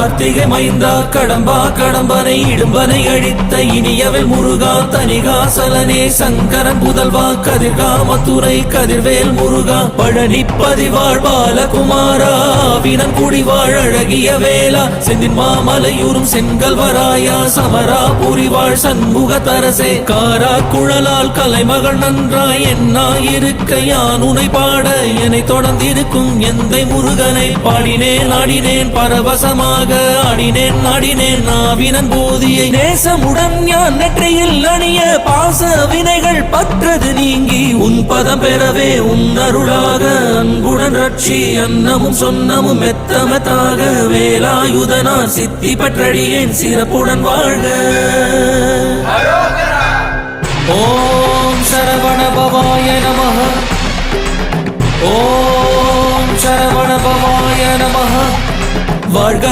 கார்த்திகை மைந்தா கடம்பா கடம்பனை இடும்பனை அழித்த இனியவள் முருகா தனிகாசலனே சங்கரன் புதல்வா கதிர்காமத்துறை கதிர்வேல் முருகா பழனி பதிவாழ் பாலகுமாரா வினன் குடிவாழ் அழகிய வேளா செந்தின் மாமலையூரும் செங்கல்வராயா சமரா புரிவாழ் சண்முக தரசே காரா குழலால் கலைமகள் நன்றாய் என்னாயிருக்க யான் உனை பாட என்னை தொடர்ந்திருக்கும் எந்தை முருகனை பாடினேன் ஆடினேன் பரவசமாக ஆடினேன் நாடினேன் நாவினன் போதியை நேசமுடன் ஞான் நெற்றியில் அணிய பாச வினைகள் பற்றது நீங்கி உன் பதம் பெறவே உன் அருளாக அன்புடன் ரட்சி அன்னமும் சொன்னமும் மெத்தமத்தாக வேலாயுதனார் சித்தி பற்றடியேன் சிறப்புடன் வாழ்க. ஓம் சரவண பவாய நமஹ. ஓம் சரவண பவாய நமஹ. வாழ்க.